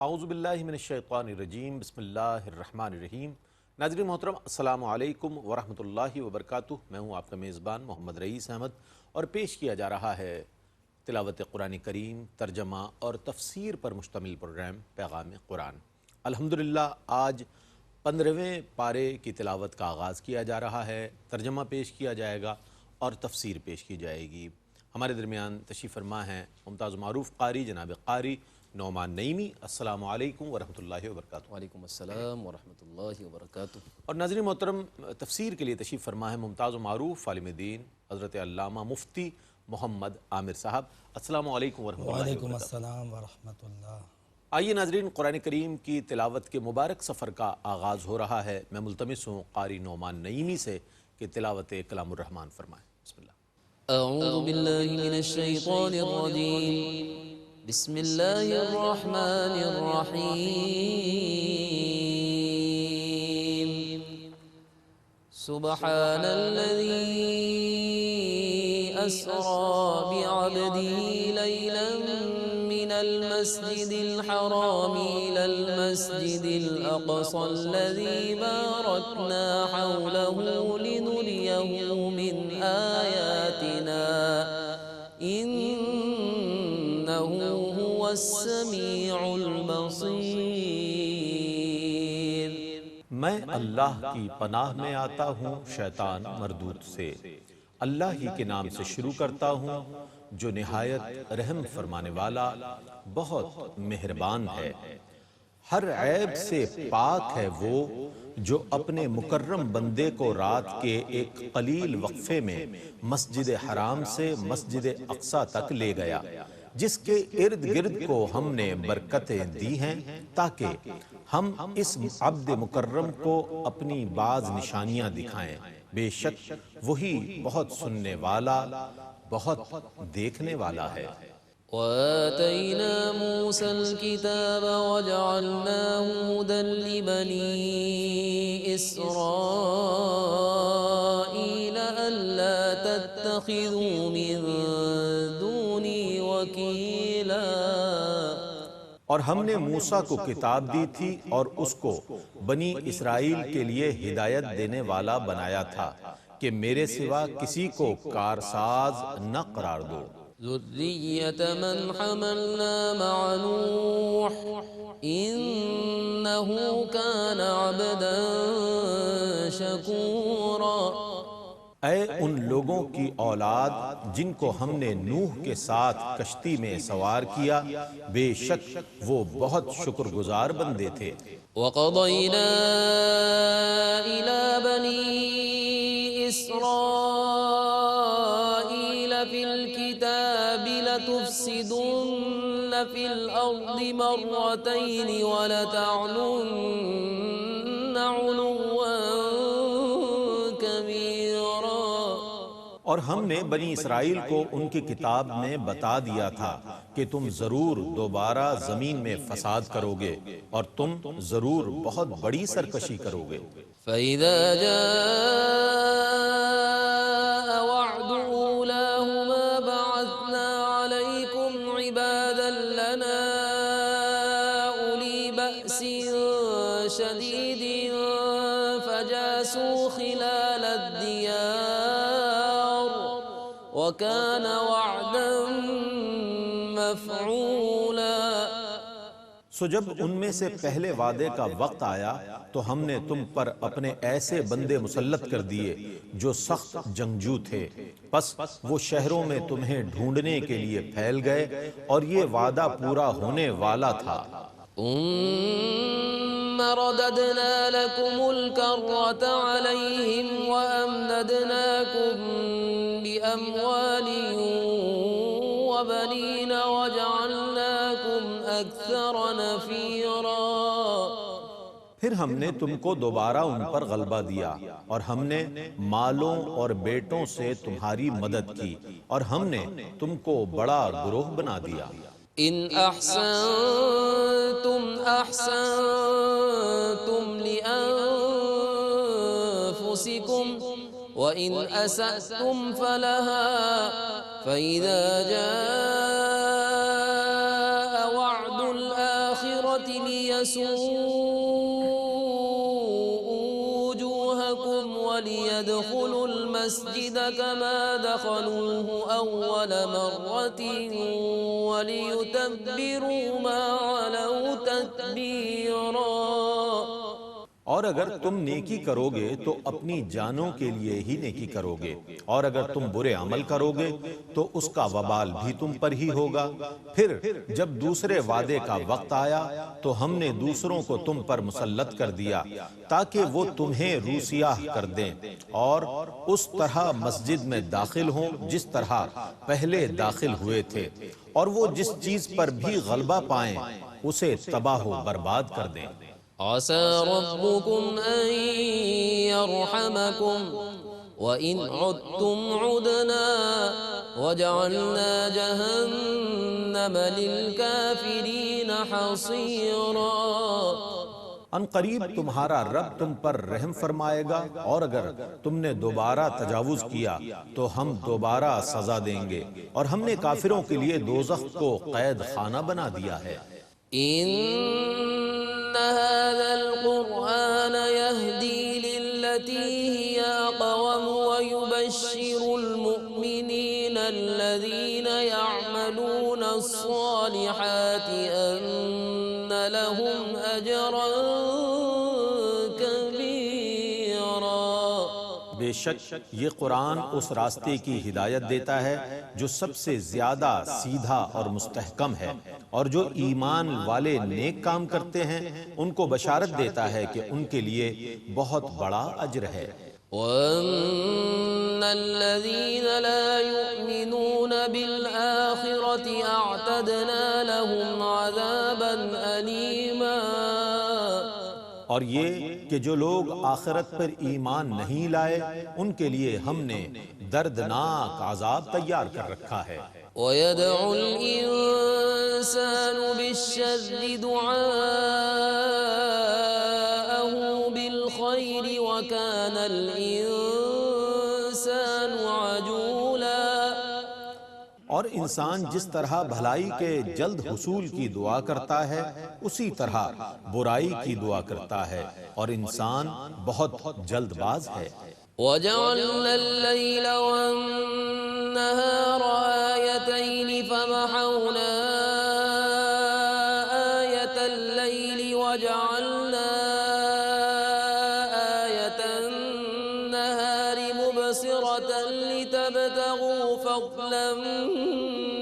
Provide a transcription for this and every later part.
اعوذ باللہ من الشیطان الرجیم بسم اللہ الرحمن الرحیم۔ ناظرین محترم السلام علیکم ورحمۃ اللہ وبرکاتہ۔ میں ہوں آپ کا میزبان محمد رئیس احمد اور پیش کیا جا رہا ہے تلاوت قرآن کریم، ترجمہ اور تفسیر پر مشتمل پروگرام پیغام قرآن۔ الحمدللہ آج 15ویں پارے کی تلاوت کا آغاز کیا جا رہا ہے، ترجمہ پیش کیا جائے گا اور تفسیر پیش کی جائے گی۔ ہمارے درمیان تشریف فرما ہیں ممتاز معروف قاری جناب قاری نعمان نعیمی۔ السلام علیکم ورحمۃ اللہ وبرکاتہ۔ وعلیکم السلام ورحمۃ اللہ وبرکاتہ۔ اور ناظرین محترم تفسیر کے لیے تشریف فرما ہے ممتاز و معروف عالم دین حضرت علامہ مفتی محمد عامر صاحب۔ السلام علیکم ورحمۃ اللہ وبرکاتہ۔ وعلیکم السلام ورحمۃ اللہ۔ آئیے ناظرین قرآن کریم کی تلاوت کے مبارک سفر کا آغاز ہو رہا ہے۔ میں ملتمس ہوں قاری نعمان نعیمی سے کہ تلاوت کلام الرحمن فرمائیں۔ بسم اللہ۔ اعوذ باللہ من الشیطان الرجیم، بسم اللہ الرحمن الرحیم۔ سبحان الذی اسری بعبدہ لیلا من المسجد الحرام إلى المسجد الأقصى الذي باركنا حوله لنريه من آياتنا إنه هو السميع البصير۔ میں اللہ کی پناہ میں آتا ہوں شیطان مردود سے۔ اللہ ہی کے نام سے شروع کرتا ہوں جو نہایت رحم فرمانے والا بہت مہربان ہے۔ ہر عیب سے پاک ہے وہ جو اپنے مکرم بندے کو رات کے ایک قلیل وقفے میں مسجد حرام سے مسجد اقصی تک لے گیا، جس کے ارد گرد کو ہم نے برکتیں دی ہیں تاکہ ہم اس عبد مکرم کو اپنی بعض نشانیاں دکھائیں۔ بے شک وہی بہت سننے والا بہت دیکھنے والا ہے۔ وآتينا موسى الكتاب وجعلناه هدى لبني إسرائيل ألا تتخذوا من دوني وكيلا۔ اور ہم نے موسیٰ کو کتاب دی تھی اور اس کو بنی اسرائیل کے لیے ہدایت دینے والا بنایا تھا کہ میرے سوا کسی کو کارساز نہ قرار دو۔ ذرية من حملنا مع نوح إنه كان عبدا شكورا۔ اے ان لوگوں کی اولاد جن کو ہم نے نوح کے ساتھ کشتی میں سوار کیا، بے شک وہ بہت شکر گزار بندے تھے۔ وقضينا إلى بني إسرائيل في الكتاب لتفسدن في الأرض مرتين ولتعلن علوا كبيرا۔ اور ہم نے بنی اسرائیل کو ان کی کتاب میں بتا دیا تھا کہ تم ضرور دوبارہ زمین میں فساد کرو گے اور تم ضرور بہت بڑی سرکشی کرو گے۔ فإذا جاء وعد أولاهما بعثنا عليكم عبادا لنا أولي بأس شديد فجاسوا خلال الديار وكان وعدا مفعولا۔ سو جب ان میں سے پہلے وعدے کا وقت آیا تو ہم نے تم پر اپنے ایسے بندے مسلط کر دیے جو سخت جنگجو تھے، پس وہ شہروں میں تمہیں ڈھونڈنے کے لیے پھیل گئے اور یہ وعدہ پورا ہونے والا تھا۔ ثم رددنا لكم الكرة عليهم وأمددناكم بأموال وبنين وجعلناكم أكثر نفيرا۔ پھر ہم نے تم کو دوبارہ ان پر غلبہ دیا اور ہم نے مالوں اور بیٹوں سے تمہاری مدد کی اور ہم نے تم کو بڑا گروہ بنا دیا۔ إن أحسنتم أحسنتم لأنفسكم وإن أسأتم فلها فإذا جاء وعد الآخرة وليسوءوا وجوهكم وليدخلوا المسجد كما دخلوه أول مرة وليتبروا ما علوا تتبيرا۔ اور اگر تم نیکی کرو گے تو اپنی جانوں کے لیے ہی نیکی کرو گے، اور اگر تم برے عمل کرو گے تو اس کا وبال بھی تم پر ہی ہوگا۔ پھر جب دوسرے وعدے کا وقت آیا تو ہم نے دوسروں کو تم پر مسلط کر دیا تاکہ وہ تمہیں روسیاہ کر دیں، اور اس طرح مسجد میں داخل ہوں جس طرح پہلے داخل ہوئے تھے، اور وہ جس چیز پر بھی غلبہ پائیں اسے تباہ و برباد کر دیں۔ عسى ربكم أن يرحمكم وإن عدتم عدنا وجعلنا جهنم للكافرين حصيرا۔ ان قریب تمہارا رب تم پر رحم فرمائے گا، اور اگر تم نے دوبارہ تجاوز کیا تو ہم دوبارہ سزا دیں گے، اور ہم نے کافروں کے لیے دوزخ کو قید خانہ بنا دیا ہے۔ إن هذا القرآن يهدي للتي هي أقوم ويبشر المؤمنين الذين يعملون الصالحات أن لهم أجرا بے شک یہ قرآن اس راستے کی ہدایت دیتا ہے جو سب سے زیادہ سیدھا اور مستحکم ہے، اور جو ایمان والے نیک کام کرتے ہیں ان کو بشارت دیتا ہے کہ ان کے لیے بہت بڑا اجر ہے۔ وَأَنَّ الَّذِينَ لَا يُؤْمِنُونَ بِالْآخِرَةِ أَعْتَدْنَا لَهُمْ عَذَابًا أَلِيمًا۔ اور یہ کہ جو لوگ آخرت پر ایمان نہیں لائے ان کے لیے ہم نے دردناک عذاب تیار کر رکھا ہے۔ وَيَدْعُ الْإِنسَانُ بِالشَّرِّ دُعَاءَهُ بِالْخَيْرِ وَكَانَ الْإِنسَانُ عَجُولًا۔ اور انسان جس طرح بھلائی کے جلد حصول کی دعا کرتا ہے اسی طرح برائی کی دعا کرتا ہے، اور انسان بہت جلد باز ہے۔ وَجَعَلْنَا اللَّيْلَ وَالنَّهَارَ آيَتَيْنِ فَمَحَوْنَا آيَةَ اللَّيْلِ وَجَعَلْنَا آيَةَ النَّهَارِ مُبْصِرَةً لِتَبْتَغُوا فَضْلًا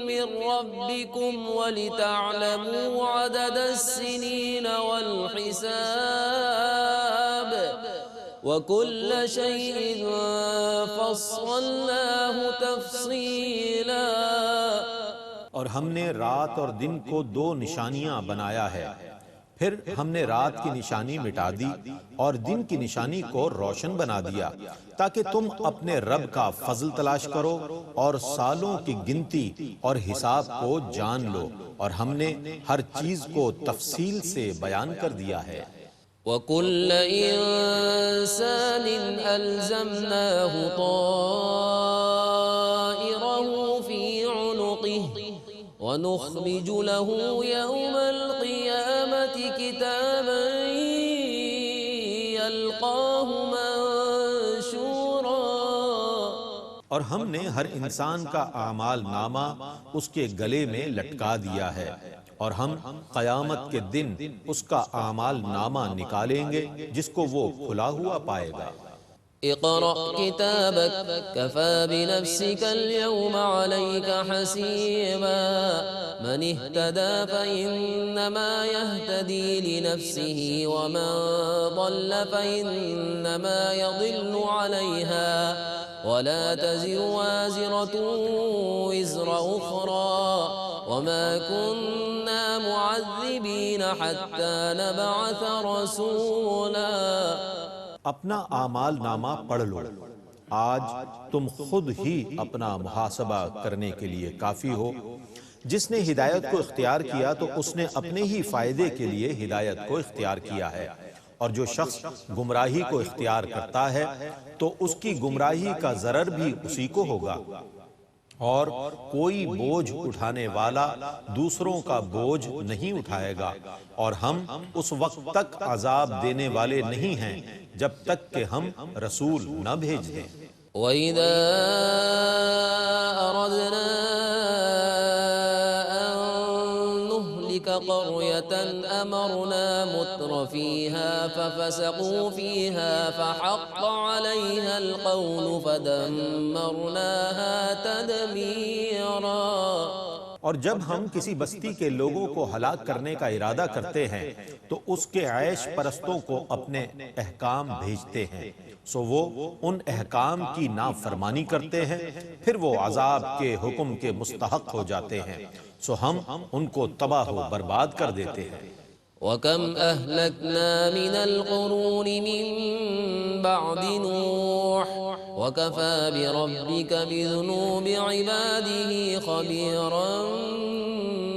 مِّن رَّبِّكُمْ وَلِتَعْلَمُوا عَدَدَ السِّنِينَ وَالْحِسَابَ وَكُلَّ شَيْءٍ فَصَّلْنَاهُ تَفْصِيلًا۔ اور ہم نے رات اور دن کو دو نشانیاں بنایا ہے، پھر ہم نے رات کی نشانی مٹا دی اور دن کی نشانی کو روشن بنا دیا تاکہ تم اپنے رب کا فضل تلاش کرو اور سالوں کی گنتی اور حساب کو جان لو، اور ہم نے ہر چیز کو تفصیل سے بیان کر دیا ہے۔ وَكُلَّ إِنسَانٍ أَلْزَمْنَاهُ طَائِرَهُ فِي عُنُقِهِ وَنُخْرِجُ لَهُ يَوْمَ الْقِيَامَةِ كِتَابًا يَلْقَاهُ مَنشُورًا۔ اور ہم نے ہر انسان کا اعمال نامہ اس کے گلے میں لٹکا دیا ہے، اور ہم قیامت کے دن اس کا اعمال نامہ نکالیں گے جس کو وہ کھلا ہوا پائے گا۔ اقرأ كتابك كفى بنفسك اليوم عليك حسيبا من اهتدى فإنما يهتدي لنفسه ومن ضل فإنما يضل عليها ولا تزر وازرة وزر أخرى وما كنا معذبين حتى نبعث رسولا۔ اپنا اعمال نامہ پڑھ لو، آج تم خود ہی اپنا محاسبہ کرنے کے لیے کافی ہو۔ جس نے ہدایت کو اختیار کیا تو اس نے اپنے ہی فائدے کے لیے ہدایت کو اختیار کیا ہے، اور جو شخص گمراہی کو اختیار کرتا ہے تو اس کی گمراہی کا ضرر بھی اسی کو ہوگا۔ اور کوئی بوجھ اٹھانے والا دوسروں کا بوجھ نہیں اٹھائے گا، اور ہم اس وقت تک عذاب دینے والے نہیں ہیں جب تک کہ ہم رسول نہ بھیج دیں۔ وَإِذَا أَرَدْنَا أَن نُّهْلِكَ قَرْيَةً أَمَرْنَا مُتْرَ فِيهَا فَفَسَقُوا فِيهَا فَحَقَّ عَلَيْهَا الْقَوْلُ فَدَمَّرْنَاهَا تَدْمِيرًا۔ اور جب ہم کسی بستی کے لوگوں کو ہلاک کرنے کا ارادہ کرتے ہیں تو اس کے عیش پرستوں کو اپنے احکام بھیجتے ہیں، سو وہ ان احکام کی نافرمانی کرتے ہیں، پھر وہ عذاب کے حکم کے مستحق ہو جاتے ہیں، سو ہم ان کو تباہ و برباد کر دیتے ہیں۔ وَكَمْ أَهْلَكْنَا مِنَ الْقُرُونِ مِن بَعْدِ نُوحٍ وَكَفَى بِرَبِّكَ بِذُنُوبِ عِبَادِهِ خَبِيرًا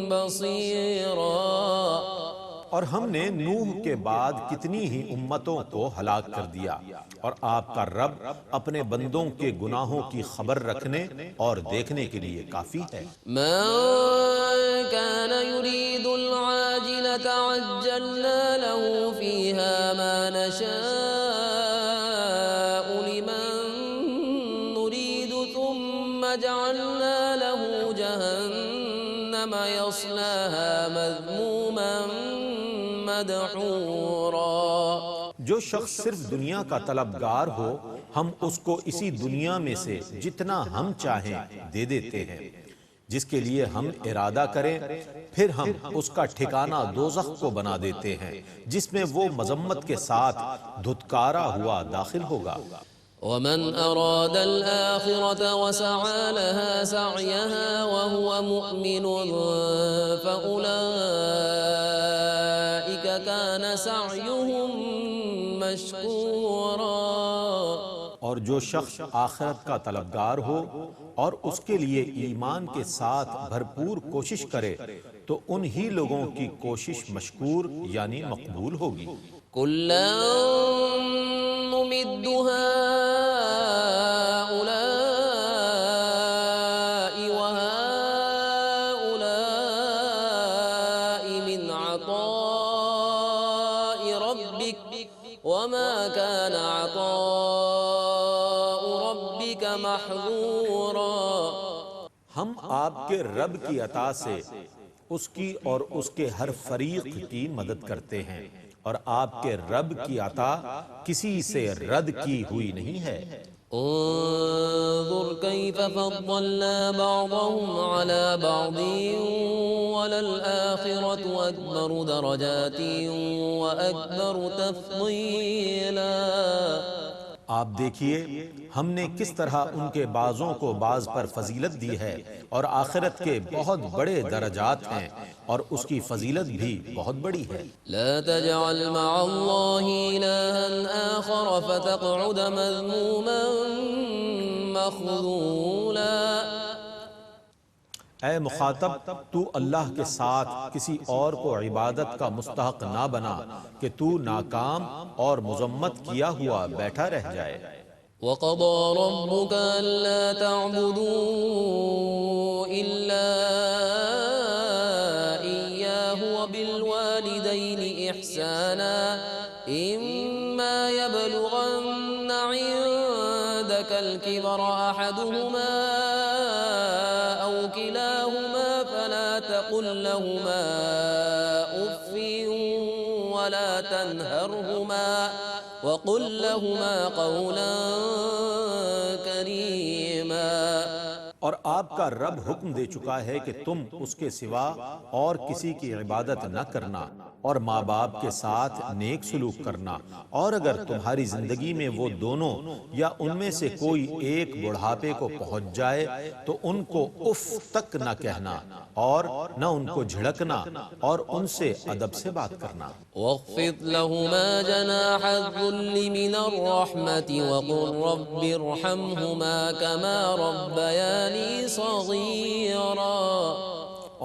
بَصِيرًا۔ اور ہم نے نوح کے بعد کتنی ہی امتوں کو ہلاک کر دیا، اور آپ کا رب اپنے بندوں کے گناہوں کی خبر رکھنے اور دیکھنے کے لیے کافی ہے۔ مَن كَانَ يُرِيدُ الْعَاجِلَةَ عَجَّلْنَا لَهُ فِيهَا مَا نَشَاءُ لِمَن نُّرِيدُ ثُمَّ جَعَلْنَا لَهُ جَهَنَّمَ يَصْلَاهَا مَذْمُومًا مدحورا۔ جو شخص صرف دنیا کا طلبگار ہو ہم اس کو اسی دنیا میں سے جتنا ہم چاہیں دے دیتے ہیں، جس کے لیے ہم ارادہ کریں پھر ہم اس کا ٹھکانہ دوزخ کو بنا دیتے ہیں، جس میں وہ مذمت کے ساتھ دھتکارا ہوا داخل ہوگا۔ وَمَنْ أَرَادَ الْآخِرَةَ وَسَعَى لَهَا سَعْيَهَا وَهُوَ مُؤْمِنٌ فَأُولَئِكَ كَانَ سَعْيُهُمْ مَشْكُورًا۔ اور جو شخص آخرت کا طلبگار ہو اور اس کے لیے ایمان کے ساتھ بھرپور کوشش کرے تو انہی لوگوں کی کوشش مشکور یعنی مقبول ہوگی۔ كُلًّا نُّمِدُّ هَٰؤُلَاءِ وَهَٰؤُلَاءِ مِنْ عَطَاءِ رَبِّكَ وَمَا كَانَ عَطَاءُ رَبِّكَ مَحْظُورًا۔ ہم آپ کے رب کی عطا سے اس کی اور اس کے ہر فریق کی مدد کرتے ہیں، اور آپ کے رب کی عطا کسی سے رد کی ہوئی نہیں ہے۔ انظر كيف فضلنا بعضهم على بعض وللآخرة أكبر درجات وأكبر تفضيلا۔ آپ دیکھیے ہم نے کس طرح ان کے بعضوں کو بعض پر فضیلت دی ہے، اور آخرت کے بہت بڑے درجات ہیں اور اس کی فضیلت بھی بہت بڑی ہے۔ لا تجعل مع الله إلها آخر فتقعد مذموما مخذولا۔ اے مخاطب تو اللہ کے ساتھ کسی اور کو عبادت کا مستحق نہ بنا کہ تو ناکام اور مذمت کیا ہوا بیٹھا رہ جائے۔ وَقَضَى رَبُّكَ أَلَّا تَعْبُدُوا إِلَّا إِيَّاهُ وَبِالْوَالِدَيْنِ إِحْسَانًا إِمَّا يَبْلُغَنَّ عِندَكَ الْكِبَرَ أَحَدُهُمَا أَوْ كِلَاهُمَا فَلَا تَقُل لَّهُمَا أُفٍّ وَلَا تَنْهَرْهُمَا وَقُل لَّهُمَا قَوْلًا كَرِيمًا۔ اور آپ کا رب حکم دے چکا ہے کہ تم اس کے سوا اور کسی کی عبادت نہ کرنا، اور ماں باپ کے ساتھ نیک سلوک کرنا، اور اگر تمہاری زندگی میں وہ دونوں یا ان میں سے کوئی ایک بڑھاپے کو پہنچ جائے تو ان کو اف تک نہ کہنا اور نہ ان کو جھڑکنا، اور ان سے ادب سے بات کرنا۔ واخفض لهما جناح الذل من الرحمة وقل رب ارحمهما كما ربياني صغيرا۔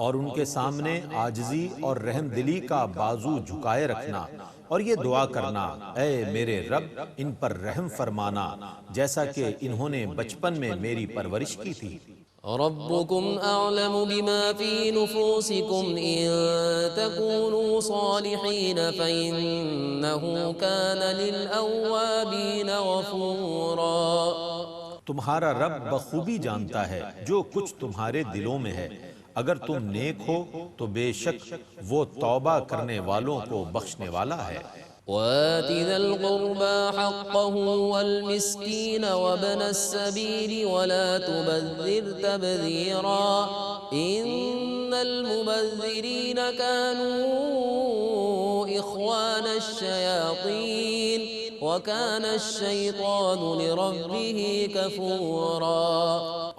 اور ان کے سامنے عاجزی اور رحم دلی کا بازو جھکائے رکھنا، اور یہ دعا کرنا اے میرے رب ان پر رحم فرمانا جیسا کہ انہوں نے بچپن میں میری پرورش کی تھی۔ ربكم أعلم بما في نفوسكم إن تكونوا صالحين فإنه كان للأوابين غفورا۔ تمہارا رب بخوبی جانتا ہے جو کچھ تمہارے دلوں میں ہے، اگر تم نیک ہو تو بے شک وہ توبہ کرنے والوں کو بخشنے والا ہے۔ وآت ذا القربى حقه والمسكين وابن السبيل ولا تبذر تبذيرا إن المبذرين كانوا إخوان الشياطين وكان الشيطان لربه كفورا۔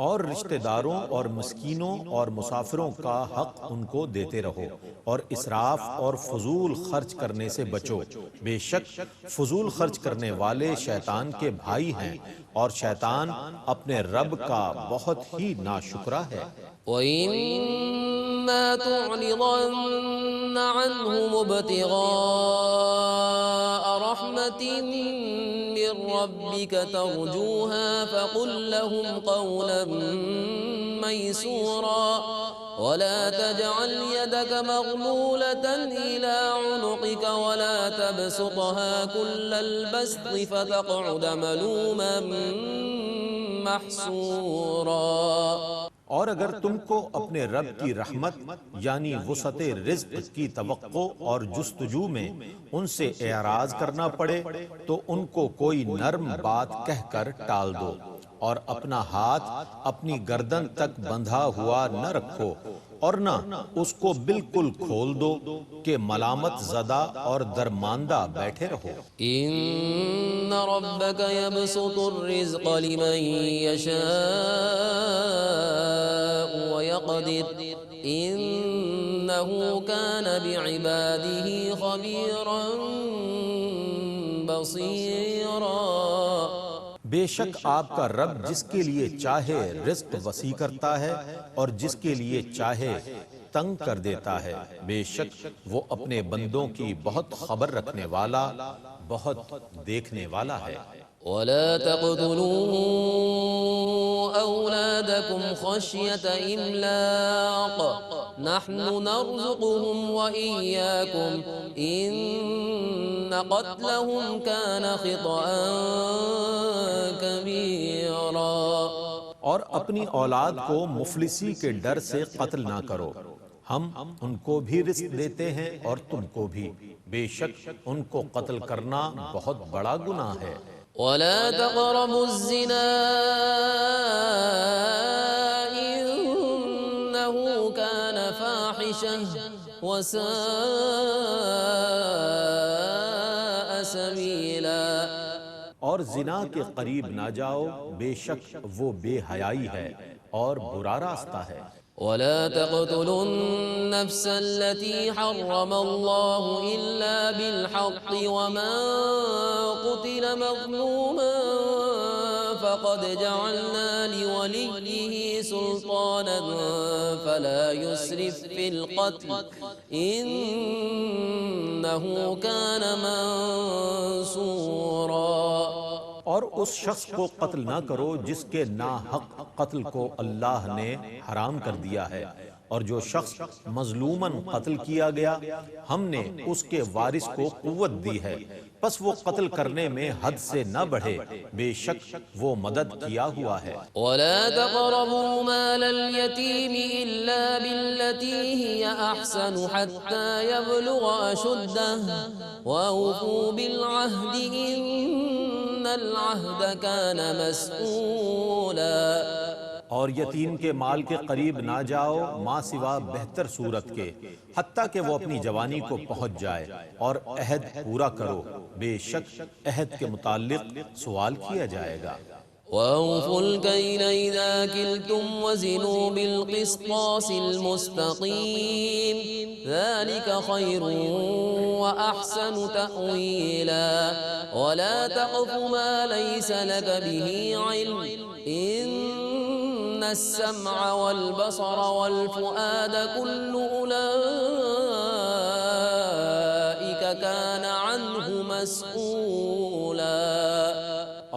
اور رشتہ داروں اور مسکینوں اور مسافروں کا حق ان کو دیتے رہو، اور اسراف اور فضول خرچ کرنے سے بچو، بے شک فضول خرچ کرنے والے شیطان کے بھائی ہیں، اور شیطان اپنے رب کا بہت ہی ناشکرا ہے۔ وَإِمَّا تُعْرِضَنَّ عَنْهُمُ ابْتِغَاءَ رَحْمَةٍ مِّن رَّبِّكَ تَرْجُوهَا فَقُل لَّهُمْ قَوْلًا مَّيْسُورًا ولا تجعل يدك مغلولة إلى عنقك ولا تبسطها كل البسط فتقعد ملوما محسورا۔ اور اگر تم کو اپنے رب کی رحمت یعنی وسعت رزق کی توقع اور جستجو میں ان سے اعراض کرنا پڑے تو ان کو کوئی نرم بات کہہ کر ٹال دو، اور اپنا ہاتھ اپنی گردن تک بندھا ہوا نہ رکھو، اور نہ اس کو بالکل کھول دو کہ ملامت زدہ اور درماندہ بیٹھے رہو۔ ان ربك يبسط الرزق لمن يشاء ويقدر انه كان بعباده خبيرا بصيرا۔ بے شک آپ کا رب جس کے لیے چاہے رزق وسیع کرتا ہے اور جس کے لیے چاہے تنگ کر دیتا ہے، بے شک وہ اپنے بندوں کی بہت خبر رکھنے والا، بہت دیکھنے والا ہے۔ ولا تقتلوا أولادكم خشية إملاق نحن نرزقهم وإياكم إن قتلهم كان خطأ كبيرا۔ اور اپنی اولاد کو مفلسی کے ڈر سے قتل نہ کرو، ہم ان کو بھی رزق دیتے ہیں اور تم کو بھی، بے شک ان کو قتل کرنا بہت بڑا گناہ ہے۔ ولا تقربوا الزنا إنه كان فاحشة وساء سبيلا۔ اور زنا کے قریب نہ جاؤ، بے شک وہ بے حیائی ہے اور برا راستہ ہے۔ ولا تقتلوا النفس التي حرم الله إلا بالحق ومن قتل مظلوما فقد جعلنا لوليه سلطانا فلا يسرف في القتل إنه كان منصورا۔ اور اس شخص کو قتل نہ کرو جس کے ناحق قتل کو اللہ نے حرام کر دیا ہے، اور جو شخص مظلوماً قتل کیا گیا ہم نے اس کے وارث کو قوت دی ہے، پس وہ قتل کرنے میں حد سے نہ بڑھے، بے شک وہ مدد کیا ہوا ہے۔ ولا تقربوا مال اليتيم إلا بالتي هي أحسن حتى يبلغ أشده وأوفوا بالعهد إن العهد كان مسؤولا۔ اور یتیم کے مال کے قریب نہ جاؤ ماں سوا بہتر صورت کے، حتیٰ کہ وہ اپنی جوانی کو پہنچ جائے، اور عہد پورا کرو، بے شک عہد کے متعلق سوال کیا جائے گا۔ وَأَوْفُوا الْكَيْلَ إِذَا كِلْتُمْ وَزِنُوا بِالْقِسْطَاسِ الْمُسْتَقِيمِ ذَلِكَ خَيْرٌ وَأَحْسَنُ تَأْوِيلًا وَلَا تَقْفُ مَا لَيْسَ لَكَ بِهِ عِلْمٌ إِنَّ السَّمْعَ وَالْبَصَرَ وَالْفُؤَادَ كُلُّ أُولَئِكَ كَانَ عَنْهُ مَسْئُولًا۔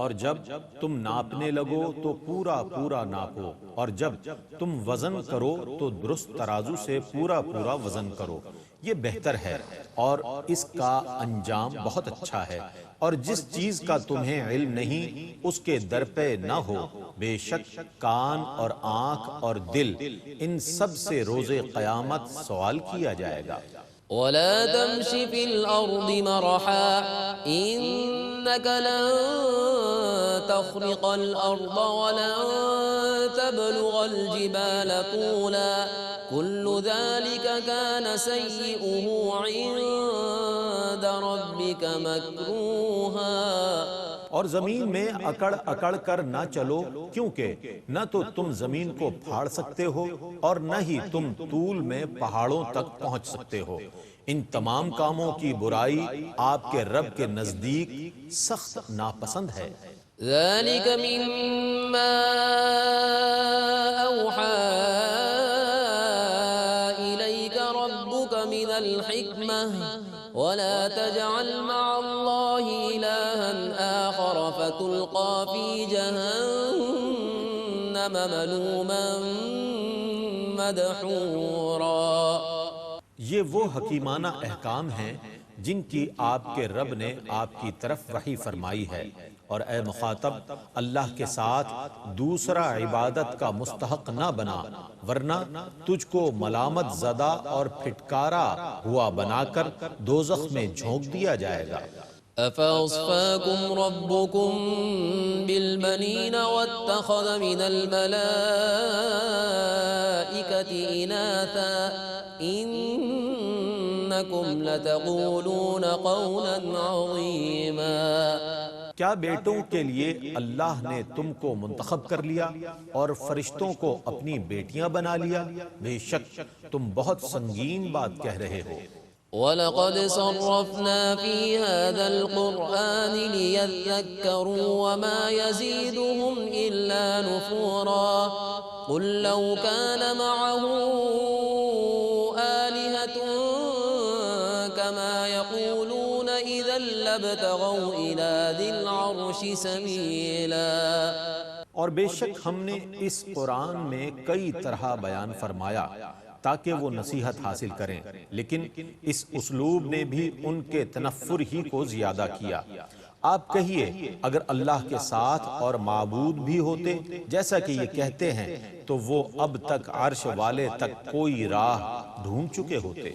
اور جب تم ناپنے لگو تو پورا پورا ناپو، اور جب تم وزن کرو تو درست ترازو سے پورا پورا وزن کرو، یہ بہتر ہے اور اس کا انجام بہت اچھا ہے۔ اور جس چیز کا تمہیں علم نہیں اس کے در پہ نہ ہو، بے شک کان اور آنکھ اور دل ان سب سے روز قیامت سوال کیا جائے گا۔ ولا تمش في الأرض مرحا إنك لن تخرق الأرض ولن تبلغ الجبال طولا كل ذلك كان سيئه عند ربك مكروها۔ اور زمین میں اکڑ اکڑ کر نہ چلو، کیونکہ نہ تو تم زمین کو پھاڑ سکتے ہو اور نہ ہی تم طول میں پہاڑوں تک پہنچ سکتے ہو۔ ان تمام کاموں کی برائی آپ کے رب کے نزدیک سخت ناپسند ہے۔ ذلك مما أوحى إليك ربك من الحكمة ولا تجعل مع الله إلها آخر فتلقى في جهنم ملوما مدحورا۔ یہ وہ حکیمانہ احکام ہیں جن کی آپ کے رب نے آپ کی طرف وحی فرمائی ہے، اور اے مخاطب اللہ کے ساتھ دوسرا عبادت کا مستحق نہ بنا، ورنہ تجھ کو ملامت زدہ اور پھٹکارا ہوا بنا کر دوزخ میں جھونک دیا جائے گا۔ أفأصفاكم ربكم بالبنين واتخذ من الملائكة إناثا إنكم لتقولون قولا عظيما۔ کیا بیٹوں کے لیے اللہ نے تم کو منتخب کر لیا اور فرشتوں کو اپنی بیٹیاں بنا لیا؟ بے شک تم بہت سنگین بات کہہ رہے ہو۔ وَلَقَدْ صَرَّفْنَا فِي هَذَا الْقُرْآنِ لِيَذَّكَّرُوا وَمَا يَزِيدُهُمْ إِلَّا نُفُورًا قُلْ لَوْ كَانَ مَعَهُ آلِهَةٌ كَمَا يَقُولُونَ إِذًا لَابْتَغَوْا إِلَى ذِي الْعَرْشِ سَبِيلًا۔ اور بے شک ہم نے اس قرآن میں کئی طرح بیان فرمایا تاکہ وہ نصیحت حاصل کریں، لیکن اس اسلوب نے بھی ان کے تنفر ہی کو زیادہ کیا۔ آپ کہیے اگر اللہ کے ساتھ اور معبود بھی ہوتے جیسا کہ یہ کہتے ہیں تو وہ اب تک عرش والے تک کوئی راہ ڈھونڈ چکے ہوتے۔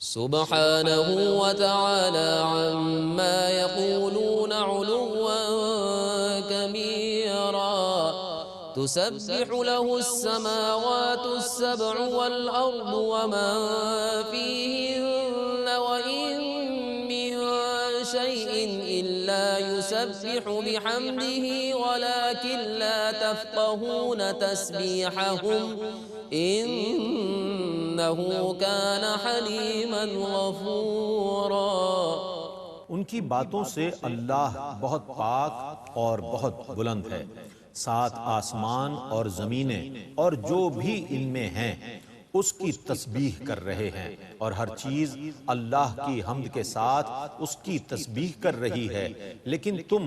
سبحانه وتعالى عما يقولون علوا كبيرا تسبح له السماوات السبع والأرض ومن فيهن وإن من شيء إلا يسبح بحمده ولكن لا تفقهون تسبيحهم إنه كان حليما غفورا۔ ان کی باتوں سے اللہ بہت پاک اور بہت بلند ہے۔ سات آسمان اور زمینیں اور جو بھی ان میں ہیں اس کی تسبیح کر رہے ہیں، اور ہر چیز اللہ کی حمد کے ساتھ اس کی تسبیح کر رہی ہے، لیکن تم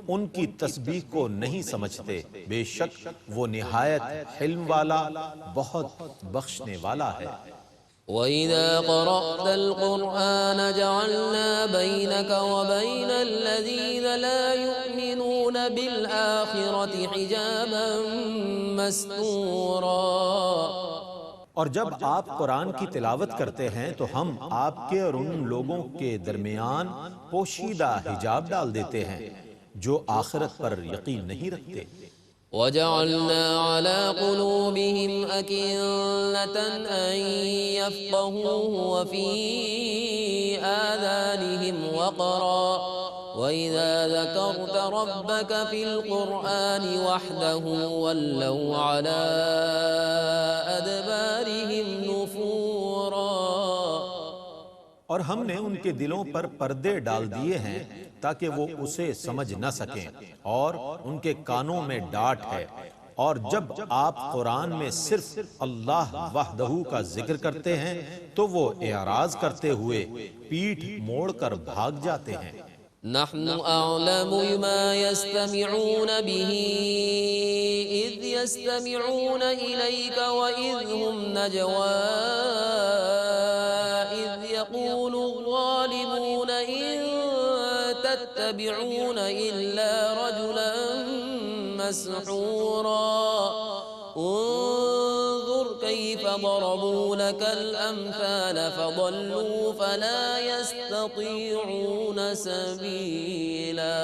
ان کی تسبیح کو نہیں سمجھتے۔ بے شک وہ نہایت حلم والا بہت بخشنے والا ہے۔ وَإِذَا قَرَأْتَ الْقُرْآنَ جَعَلْنَا بَيْنَكَ وَبَيْنَ الَّذِينَ لَا يُؤْمِنُونَ بِالْآخِرَةِ حِجَابًا مَسْتُورًا۔ اور جب آپ قرآن کی تلاوت کرتے ہیں تو ہم آپ کے اور ان لوگوں کے درمیان پوشیدہ حجاب ڈال دیتے ہیں جو آخرت پر یقین نہیں رکھتے۔ وَجَعَلْنَا عَلَى قُلُوبِهِمْ أَكِنَّةً أَن يَفْقَهُوهُ وَفِي آذَانِهِمْ وَقْرًا وَإِذَا ذَكَرْتَ رَبَّكَ فِي الْقُرْآنِ وَحْدَهُ وَلَّوْا عَلَى أَدْبَارِهِمْ نُفُورًا۔ اور ہم نے ان کے دلوں پر پردے ڈال دیے ہیں تاکہ وہ اسے سمجھ نہ سکیں، اور ان کے کانوں میں ڈاٹ ہے، اور جب آپ قرآن میں صرف اللہ وحدہ کا ذکر کرتے ہیں تو وہ اعراض کرتے ہوئے پیٹھ موڑ کر بھاگ جاتے ہیں۔ نحن أعلم بما يستمعون به إذ يستمعون إليك وإذ هم نجوى إذ يقول الظالمون إن تتبعون إلا رجلا مسحورا انظر كيف ضربوا لك الأمثال فضلوا فلا يستطيعون سبيلا۔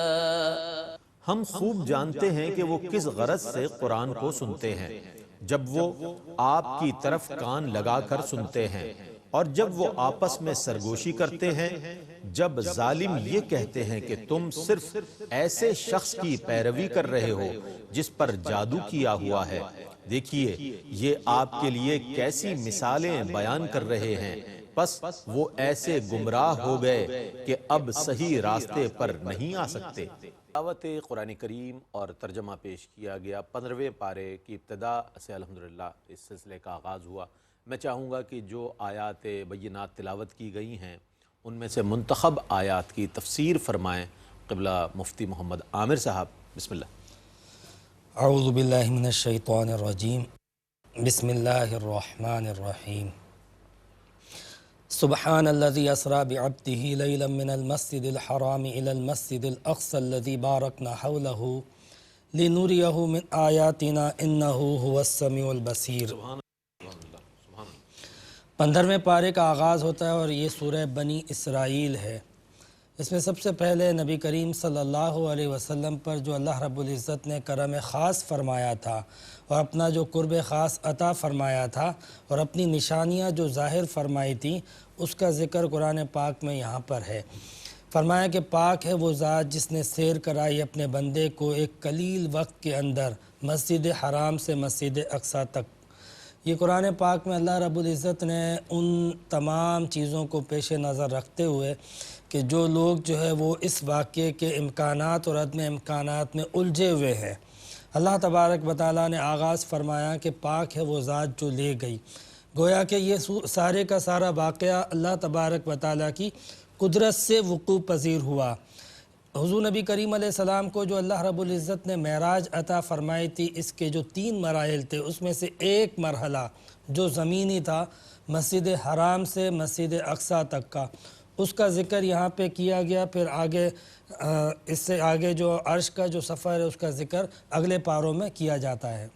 ہم خوب جانتے ہیں کہ وہ کس غرض سے قرآن کو سنتے ہیں، جب وہ آپ کی طرف کان لگا کر سنتے ہیں اور جب وہ آپس میں سرگوشی کرتے ہیں، جب ظالم یہ کہتے ہیں کہ تم صرف ایسے شخص کی پیروی کر رہے ہو جس پر جادو کیا ہوا ہے، دیکھیے یہ آپ کے لیے کیسی مثالیں بیان کر رہے ہیں، پس وہ ایسے گمراہ ہو گئے کہ اب صحیح راستے پر نہیں آ سکتے۔ تلاوت قرآن کریم اور ترجمہ پیش کیا گیا 15ویں پارے کی ابتدا سے الحمدللہ اس سلسلے کا آغاز ہوا۔ میں چاہوں گا کہ جو آیات بینات تلاوت کی گئی ہیں ان میں سے منتخب آیات کی تفسیر فرمائیں قبلہ مفتی محمد عامر صاحب۔ بسم اللہ۔ اعوذ باللہ من الشیطان الرجیم، بسم اللہ الرحمن الرحیم۔ سبحان الذي اسرى بعبده ليلا من المسجد الحرام الى المسجد الاقصى الذي باركنا حوله لنريه من آیاتنا انه هو السمیع البصیر۔ 15ویں پارے کا آغاز ہوتا ہے اور یہ سورہ بنی اسرائیل ہے۔ اس میں سب سے پہلے نبی کریم صلی اللہ علیہ وسلم پر جو اللہ رب العزت نے کرم خاص فرمایا تھا اور اپنا جو قرب خاص عطا فرمایا تھا اور اپنی نشانیاں جو ظاہر فرمائی تھیں اس کا ذکر قرآن پاک میں یہاں پر ہے۔ فرمایا کہ پاک ہے وہ ذات جس نے سیر کرائی اپنے بندے کو ایک قلیل وقت کے اندر مسجد حرام سے مسجد اقصیٰ تک۔ یہ قرآن پاک میں اللہ رب العزت نے ان تمام چیزوں کو پیش نظر رکھتے ہوئے کہ جو لوگ جو ہے وہ اس واقعے کے امکانات اور عدم امکانات میں الجھے ہوئے ہیں، اللہ تبارک و تعالیٰ نے آغاز فرمایا کہ پاک ہے وہ ذات جو لے گئی۔ گویا کہ یہ سارے کا سارا واقعہ اللہ تبارک و تعالیٰ کی قدرت سے وقوع پذیر ہوا۔ حضور نبی کریم علیہ السلام کو جو اللہ رب العزت نے معراج عطا فرمائی تھی، اس کے جو 3 مراحل تھے اس میں سے ایک مرحلہ جو زمینی تھا مسجد حرام سے مسجد اقصیٰ تک کا، اس کا ذکر یہاں پہ کیا گیا۔ پھر آگے اس سے آگے جو عرش کا جو سفر ہے اس کا ذکر اگلے پاروں میں کیا جاتا ہے۔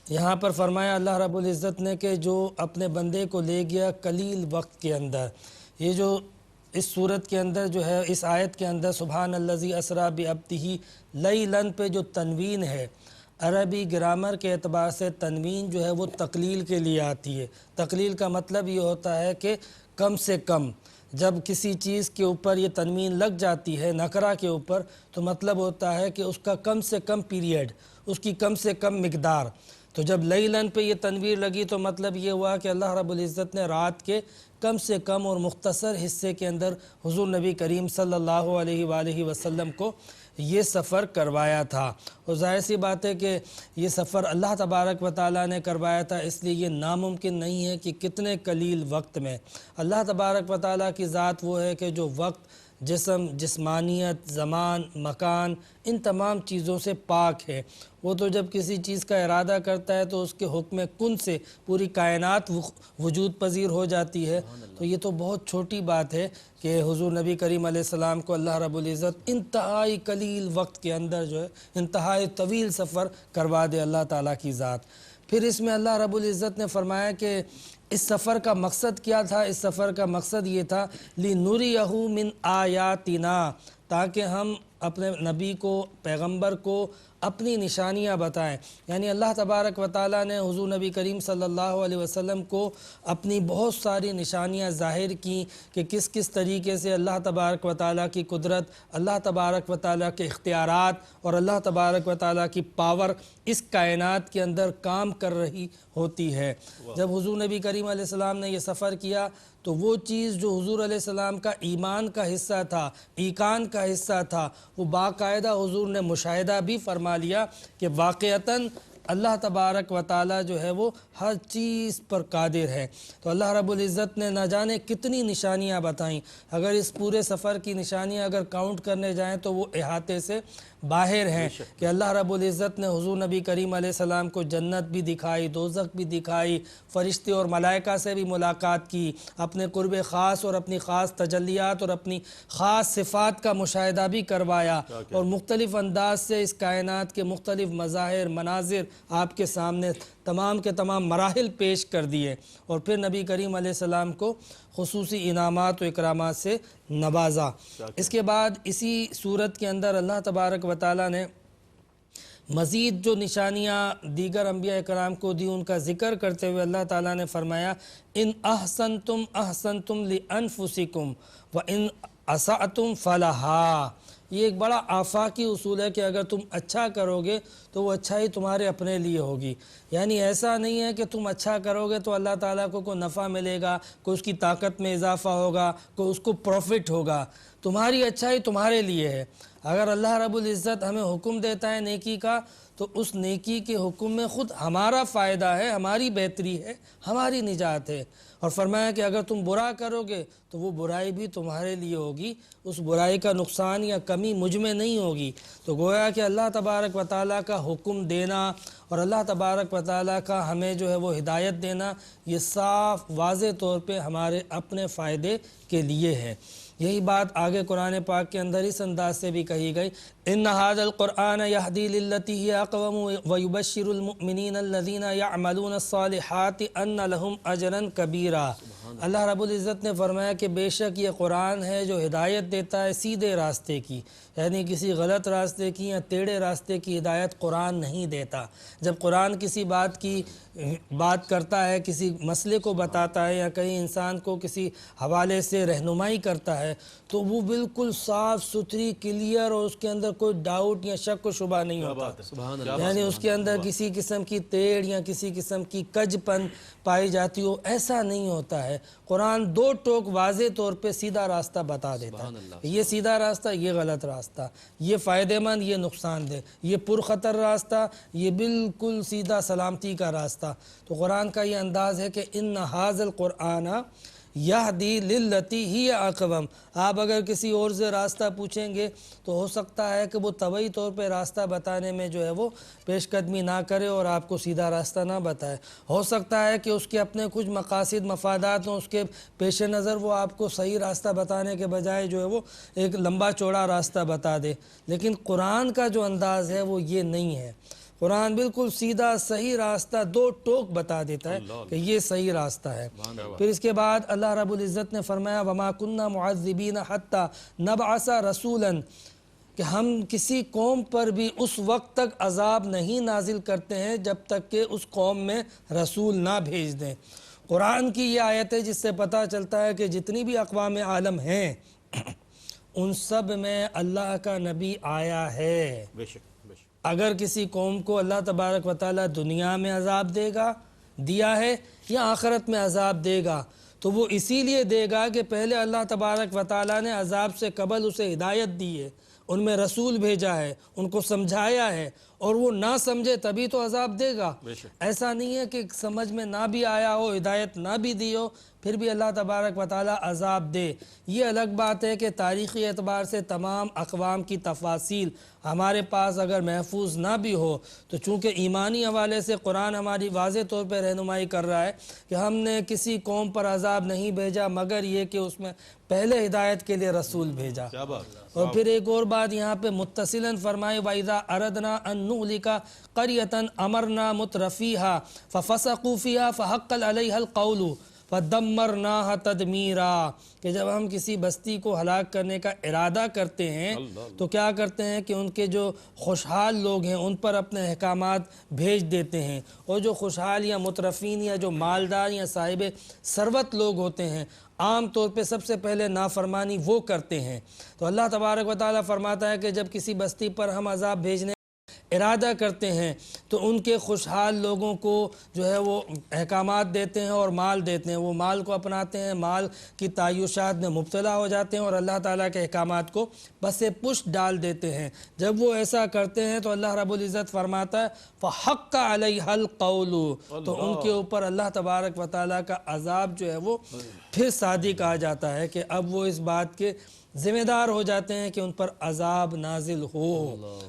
یہاں پر فرمایا اللہ رب العزت نے کہ جو اپنے بندے کو لے گیا قلیل وقت کے اندر۔ یہ جو اس صورت کے اندر جو ہے اس آیت کے اندر سبحان الذی اسریٰ بعبدہ لیلاً پہ جو تنوین ہے، عربی گرامر کے اعتبار سے تنوین جو ہے وہ تقلیل کے لیے آتی ہے۔ تقلیل کا مطلب یہ ہوتا ہے کہ کم سے کم، جب کسی چیز کے اوپر یہ تنوین لگ جاتی ہے نکرہ کے اوپر تو مطلب ہوتا ہے کہ اس کا کم سے کم پیریڈ، اس کی کم سے کم مقدار۔ تو جب لیلاً پہ یہ تنویر لگی تو مطلب یہ ہوا کہ اللہ رب العزت نے رات کے کم سے کم اور مختصر حصے کے اندر حضور نبی کریم صلی اللہ علیہ وآلہ وسلم کو یہ سفر کروایا تھا۔ اور ظاہر سی بات ہے کہ یہ سفر اللہ تبارک و تعالیٰ نے کروایا تھا، اس لیے یہ ناممکن نہیں ہے کہ کتنے قلیل وقت میں۔ اللہ تبارک و تعالیٰ کی ذات وہ ہے کہ جو وقت، جسم، جسمانیت، زمان، مکان، ان تمام چیزوں سے پاک ہے۔ وہ تو جب کسی چیز کا ارادہ کرتا ہے تو اس کے حکم کن سے پوری کائنات وجود پذیر ہو جاتی ہے۔ تو یہ تو بہت چھوٹی بات ہے کہ حضور نبی کریم علیہ السلام کو اللہ رب العزت انتہائی قلیل وقت کے اندر جو ہے انتہائی طویل سفر کروا دے اللہ تعالیٰ کی ذات۔ پھر اس میں اللہ رب العزت نے فرمایا کہ اس سفر کا مقصد کیا تھا؟ اس سفر کا مقصد یہ تھا لِنُرِيَهُ مِنْ آیاتنا، تاکہ ہم اپنے نبی کو، پیغمبر کو اپنی نشانیاں بتائیں۔ یعنی اللہ تبارک و تعالیٰ نے حضور نبی کریم صلی اللہ علیہ وسلم کو اپنی بہت ساری نشانیاں ظاہر کیں کہ کس کس طریقے سے اللہ تبارک و تعالیٰ کی قدرت، اللہ تبارک و تعالیٰ کے اختیارات اور اللہ تبارک و تعالیٰ کی پاور اس کائنات کے اندر کام کر رہی ہوتی ہے۔ جب حضور نبی کریم علیہ السلام نے یہ سفر کیا تو وہ چیز جو حضور علیہ السلام کا ایمان کا حصہ تھا، ایقان کا حصہ تھا، وہ باقاعدہ حضور نے مشاہدہ بھی فرما لیا کہ واقعتاً اللہ تبارک و تعالی جو ہے وہ ہر چیز پر قادر ہے۔ تو اللہ رب العزت نے نہ جانے کتنی نشانیاں بتائیں، اگر اس پورے سفر کی نشانیاں اگر کاؤنٹ کرنے جائیں تو وہ احاطے سے باہر ہیں، کہ اللہ رب العزت نے حضور نبی کریم علیہ السلام کو جنت بھی دکھائی، دوزخ بھی دکھائی، فرشتے اور ملائکہ سے بھی ملاقات کی، اپنے قرب خاص اور اپنی خاص تجلیات اور اپنی خاص صفات کا مشاہدہ بھی کروایا، اور مختلف انداز سے اس کائنات کے مختلف مظاہر مناظر آپ کے سامنے تمام کے تمام مراحل پیش کر دیے، اور پھر نبی کریم علیہ السلام کو خصوصی انعامات و اکرامات سے نوازا۔ اس کے بعد اسی صورت کے اندر اللہ تبارک و تعالیٰ نے مزید جو نشانیاں دیگر انبیاء کرام کو دی ان کا ذکر کرتے ہوئے اللہ تعالیٰ نے فرمایا ان احسنتم احسنتم لانفسکم وان اسأتم فلہا۔ یہ ایک بڑا آفاقی اصول ہے کہ اگر تم اچھا کرو گے تو وہ اچھائی تمہارے اپنے لیے ہوگی، یعنی ایسا نہیں ہے کہ تم اچھا کرو گے تو اللہ تعالیٰ کو کوئی نفع ملے گا، کوئی اس کی طاقت میں اضافہ ہوگا، کوئی اس کو پروفٹ ہوگا، تمہاری اچھائی تمہارے لیے ہے۔ اگر اللہ رب العزت ہمیں حکم دیتا ہے نیکی کا تو اس نیکی کے حکم میں خود ہمارا فائدہ ہے، ہماری بہتری ہے، ہماری نجات ہے، اور فرمایا کہ اگر تم برا کرو گے تو وہ برائی بھی تمہارے لیے ہوگی، اس برائی کا نقصان یا کمی مجھ میں نہیں ہوگی۔ تو گویا کہ اللہ تبارک و تعالیٰ کا حکم دینا اور اللہ تبارک و تعالیٰ کا ہمیں جو ہے وہ ہدایت دینا، یہ صاف واضح طور پہ ہمارے اپنے فائدے کے لیے ہے۔ یہی بات آگے قرآن پاک کے اندر اس انداز سے بھی کہی گئی ان ھذا القرآن یہدی للتی ہی اقوم ویبشر المؤمنین الذین یعملون الصالحات ان لہم اجرا کبیرا۔ اللہ رب العزت نے فرمایا کہ بے شک یہ قرآن ہے جو ہدایت دیتا ہے سیدھے راستے کی، یعنی کسی غلط راستے کی یا ٹیڑھے راستے کی ہدایت قرآن نہیں دیتا۔ جب قرآن کسی بات کرتا ہے، کسی مسئلے کو بتاتا ہے یا کہیں انسان کو کسی حوالے سے رہنمائی کرتا ہے تو وہ بالکل صاف ستھری کلیئر اور اس کے اندر کوئی ڈاؤٹ یا شک و شبہ نہیں ہوتا، یعنی اس کے اندر کسی قسم کی ٹیڑھ یا کسی قسم کی کج پن پائی جاتی ہو، ایسا نہیں ہوتا ہے۔ قرآن دو ٹوک واضح طور پہ سیدھا راستہ بتا دیتا ہے، یہ سیدھا راستہ، یہ غلط راستہ، یہ فائدہ مند، یہ نقصان دہ، یہ پرخطر راستہ، یہ بالکل سیدھا سلامتی کا راستہ۔ تو قرآن کا یہ انداز ہے کہ ان ھذا القرآن یہدی للتی ہی اقوم۔ آپ اگر کسی اور سے راستہ پوچھیں گے تو ہو سکتا ہے کہ وہ طبعی طور پہ راستہ بتانے میں جو ہے وہ پیش قدمی نہ کرے اور آپ کو سیدھا راستہ نہ بتائے، ہو سکتا ہے کہ اس کے اپنے کچھ مقاصد مفادات ہوں، اس کے پیش نظر وہ آپ کو صحیح راستہ بتانے کے بجائے جو ہے وہ ایک لمبا چوڑا راستہ بتا دے، لیکن قرآن کا جو انداز ہے وہ یہ نہیں ہے۔ قرآن بالکل سیدھا صحیح راستہ دو ٹوک بتا دیتا ہے کہ یہ صحیح راستہ ہے۔ پھر اس کے بعد اللہ رب العزت نے فرمایا وَمَا كُنَّا مُعَذِّبِينَ حَتَّى نَبْعَثَ رَسُولًا، کہ ہم کسی قوم پر بھی اس وقت تک عذاب نہیں نازل کرتے ہیں جب تک کہ اس قوم میں رسول نہ بھیج دیں۔ قرآن کی یہ آیت ہے جس سے پتہ چلتا ہے کہ جتنی بھی اقوام عالم ہیں ان سب میں اللہ کا نبی آیا ہے۔ اگر کسی قوم کو اللہ تبارک و تعالیٰ دنیا میں عذاب دیا ہے یا آخرت میں عذاب دے گا تو وہ اسی لیے دے گا کہ پہلے اللہ تبارک و تعالیٰ نے عذاب سے قبل اسے ہدایت دی ہے، ان میں رسول بھیجا ہے، ان کو سمجھایا ہے، اور وہ نہ سمجھے تبھی تو عذاب دے گا۔ ایسا نہیں ہے کہ سمجھ میں نہ بھی آیا ہو، ہدایت نہ بھی دی ہو، پھر بھی اللہ تبارک و تعالیٰ عذاب دے۔ یہ الگ بات ہے کہ تاریخی اعتبار سے تمام اقوام کی تفاصیل ہمارے پاس اگر محفوظ نہ بھی ہو تو چونکہ ایمانی حوالے سے قرآن ہماری واضح طور پہ رہنمائی کر رہا ہے کہ ہم نے کسی قوم پر عذاب نہیں بھیجا مگر یہ کہ اس میں پہلے ہدایت کے لیے رسول بھیجا۔ اور پھر ایک اور بات یہاں پہ متصلاً فرمائے وَإِذَا أَرَدْنَا أَن نُهْلِكَ قَرْيَةً أَمَرْنَا مُتْرَفِيهَا فَفَسَقُوا فِيهَا فَحَقَّ عَلَيْهَا الْقَوْلُ فَدَمَّرْنَاهَا تَدْمِيرًا، کہ جب ہم کسی بستی کو ہلاک کرنے کا ارادہ کرتے ہیں تو کیا کرتے ہیں کہ ان کے جو خوشحال لوگ ہیں ان پر اپنے احکامات بھیج دیتے ہیں، اور جو خوشحال یا مترفین یا جو مالدار یا صاحب ثروت لوگ ہوتے ہیں عام طور پہ سب سے پہلے نافرمانی وہ کرتے ہیں۔ تو اللہ تبارک و تعالیٰ فرماتا ہے کہ جب کسی بستی پر ہم عذاب بھیجنے ارادہ کرتے ہیں تو ان کے خوشحال لوگوں کو جو ہے وہ احکامات دیتے ہیں اور مال دیتے ہیں، وہ مال کو اپناتے ہیں، مال کی تعیشات میں مبتلا ہو جاتے ہیں اور اللہ تعالیٰ کے احکامات کو بس پشت ڈال دیتے ہیں۔ جب وہ ایسا کرتے ہیں تو اللہ رب العزت فرماتا ہے فَحَقَّ عَلَيْهَا الْقَوْلُ، تو ان کے اوپر اللہ تبارک و تعالیٰ کا عذاب جو ہے وہ پھر صادق آ جاتا ہے کہ اب وہ اس بات کے ذمہ دار ہو جاتے ہیں کہ ان پر عذاب نازل ہو۔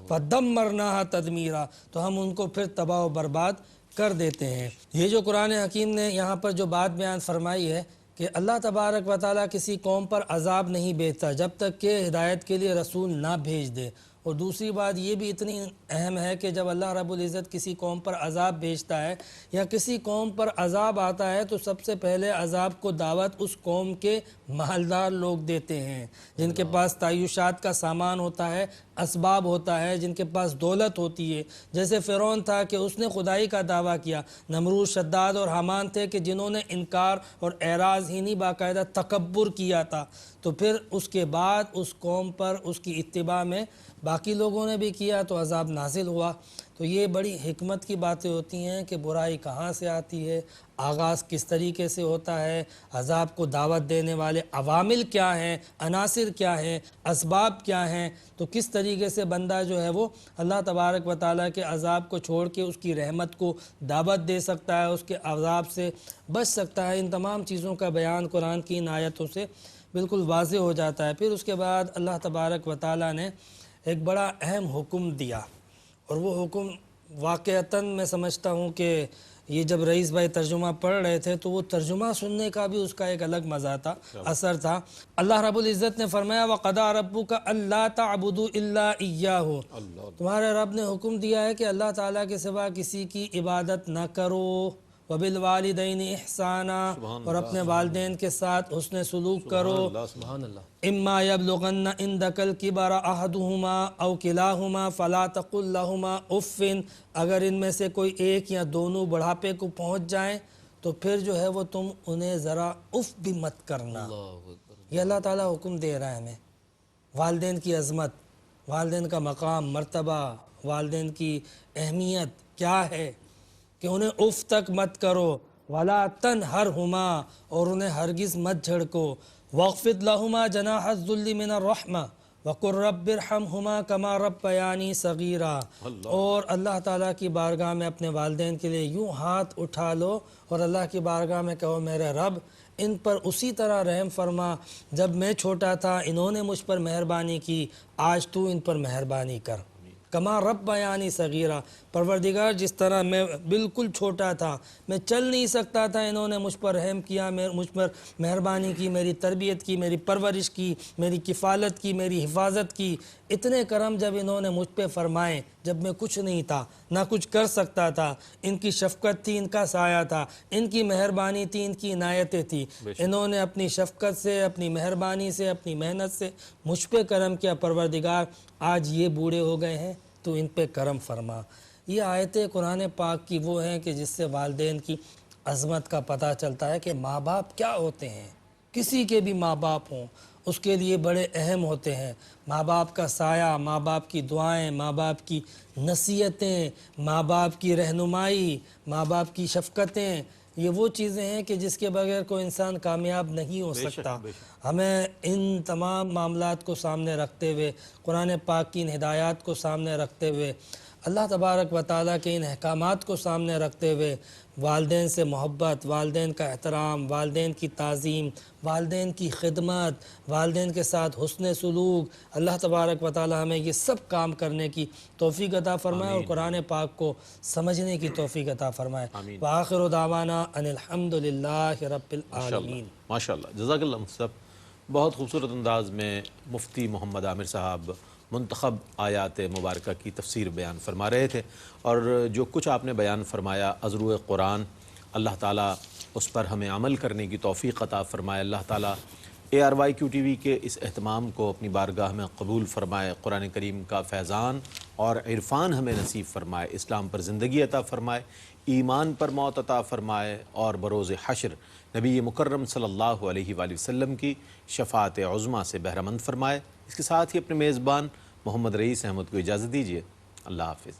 فَدَمَّرْنَاهَا تَدْمِيرًا، تو ہم ان کو پھر تباہ و برباد کر دیتے ہیں۔ یہ جو قرآن حکیم نے یہاں پر جو بات بیان فرمائی ہے کہ اللہ تبارک و تعالیٰ کسی قوم پر عذاب نہیں بھیجتا جب تک کہ ہدایت کے لیے رسول نہ بھیج دے، اور دوسری بات یہ بھی اتنی اہم ہے کہ جب اللہ رب العزت کسی قوم پر عذاب بھیجتا ہے یا کسی قوم پر عذاب آتا ہے تو سب سے پہلے عذاب کو دعوت اس قوم کے مالدار لوگ دیتے ہیں، جن کے پاس تعیشات کا سامان ہوتا ہے، اسباب ہوتا ہے، جن کے پاس دولت ہوتی ہے۔ جیسے فرعون تھا کہ اس نے خدائی کا دعویٰ کیا، نمرود، شداد اور حامان تھے کہ جنہوں نے انکار اور اعراض ہی نہیں باقاعدہ تکبر کیا تھا، تو پھر اس کے بعد اس قوم پر اس کی اتباع میں باقی لوگوں نے بھی کیا تو عذاب نازل ہوا۔ تو یہ بڑی حکمت کی باتیں ہوتی ہیں کہ برائی کہاں سے آتی ہے، آغاز کس طریقے سے ہوتا ہے، عذاب کو دعوت دینے والے عوامل کیا ہیں، عناصر کیا ہیں، اسباب کیا ہیں، تو کس طریقے سے بندہ جو ہے وہ اللہ تبارک و تعالیٰ کے عذاب کو چھوڑ کے اس کی رحمت کو دعوت دے سکتا ہے، اس کے عذاب سے بچ سکتا ہے۔ ان تمام چیزوں کا بیان قرآن کی ان آیتوں سے بالکل واضح ہو جاتا ہے۔ پھر اس کے بعد اللہ تبارک و تعالیٰ نے ایک بڑا اہم حکم دیا، اور وہ حکم واقعتاً میں سمجھتا ہوں کہ یہ جب رئیس بھائی ترجمہ پڑھ رہے تھے تو وہ ترجمہ سننے کا بھی اس کا ایک الگ مزہ تھا، اثر تھا۔ اللہ رب العزت نے فرمایا وَقَضَىٰ رَبُّكَ أَلَّا تَعْبُدُوا إِلَّا إِيَّاهُ، تمہارے رب نے حکم دیا ہے کہ اللہ تعالیٰ کے سوا کسی کی عبادت نہ کرو، وَبِالْوَالِدَيْنِ إِحْسَانًا، اور اپنے والدین کے ساتھ حسن سلوک کرو، اِمَّا يَبْلُغَنَّ عِنْدَكَ الْكِبَرَ أَحَدُهُمَا أَوْ كِلَاهُمَا فَلَا تَقُلْ لَهُمَا أُفٍّ، اگر ان میں سے کوئی ایک یا دونوں بڑھاپے کو پہنچ جائیں تو پھر جو ہے وہ تم انہیں ذرا اف بھی مت کرنا۔ یہ اللہ تعالیٰ حکم دے رہا ہے ہمیں، والدین کی عظمت، والدین کا مقام، مرتبہ، والدین کی اہمیت کیا ہے کہ انہیں اف تک مت کرو، وَلَا تَنْهَرْهُمَا، اور انہیں ہرگز مت جھڑکو، وَاخْفِضْ لَهُمَا جَنَاحَ الذُّلِّ مِنَ الرَّحْمَةِ وَقُلْ رَبِّ ارْحَمْهُمَا كَمَا رَبَّيَانِي صَغِيرًا، اور اللہ تعالیٰ کی بارگاہ میں اپنے والدین کے لیے یوں ہاتھ اٹھا لو اور اللہ کی بارگاہ میں کہو میرے رب ان پر اسی طرح رحم فرما، جب میں چھوٹا تھا انہوں نے مجھ پر مہربانی کی، آج تو ان پر مہربانی کر۔ کما ربیانی صغیرہ، پروردگار جس طرح میں بالکل چھوٹا تھا، میں چل نہیں سکتا تھا، انہوں نے مجھ پر رحم کیا، مجھ پر مہربانی کی، میری تربیت کی، میری پرورش کی، میری کفالت کی، میری حفاظت کی، اتنے کرم جب انہوں نے مجھ پہ فرمائے جب میں کچھ نہیں تھا، نہ کچھ کر سکتا تھا، ان کی شفقت تھی، ان کا سایہ تھا، ان کی مہربانی تھی، ان کی عنایتیں تھی، انہوں نے اپنی شفقت سے، اپنی مہربانی سے، اپنی محنت سے مجھ پہ کرم کیا، پروردگار آج یہ بوڑھے ہو گئے ہیں تو ان پہ کرم فرما۔ یہ آیتیں قرآن پاک کی وہ ہیں کہ جس سے والدین کی عظمت کا پتہ چلتا ہے کہ ماں باپ کیا ہوتے ہیں، کسی کے بھی ماں باپ ہوں اس کے لیے بڑے اہم ہوتے ہیں۔ ماں باپ کا سایہ، ماں باپ کی دعائیں، ماں باپ کی نصیحتیں، ماں باپ کی رہنمائی، ماں باپ کی شفقتیں، یہ وہ چیزیں ہیں کہ جس کے بغیر کوئی انسان کامیاب نہیں ہو سکتا۔ ہمیں ان تمام معاملات کو سامنے رکھتے ہوئے، قرآن پاک کی ان ہدایات کو سامنے رکھتے ہوئے، اللہ تبارک و تعالیٰ کے ان احکامات کو سامنے رکھتے ہوئے والدین سے محبت، والدین کا احترام، والدین کی تعظیم، والدین کی خدمت، والدین کے ساتھ حسن سلوک، اللہ تبارک و تعالیٰ ہمیں یہ سب کام کرنے کی توفیق عطا فرمائے اور قرآن پاک کو سمجھنے کی توفیق عطا فرمائے۔ وآخر دعوانا ان الحمد للہ رب العالمین۔ ماشاءاللہ، جزاک اللہ مفتی صاحب، بہت خوبصورت انداز میں مفتی محمد عامر صاحب منتخب آیات مبارکہ کی تفسیر بیان فرما رہے تھے، اور جو کچھ آپ نے بیان فرمایا ازروع قرآن، اللہ تعالیٰ اس پر ہمیں عمل کرنے کی توفیق عطا فرمائے۔ اللہ تعالیٰ ARYQ TV کے اس اہتمام کو اپنی بارگاہ میں قبول فرمائے، قرآن کریم کا فیضان اور عرفان ہمیں نصیب فرمائے، اسلام پر زندگی عطا فرمائے، ایمان پر موت عطا فرمائے، اور بروز حشر نبی مکرم صلی اللہ علیہ وآلہ وسلم کی شفاعت عظمیٰ سے بہرہ مند فرمائے۔ اس کے ساتھ ہی اپنے میزبان محمد رئیس احمد کو اجازت دیجیے۔ اللہ حافظ۔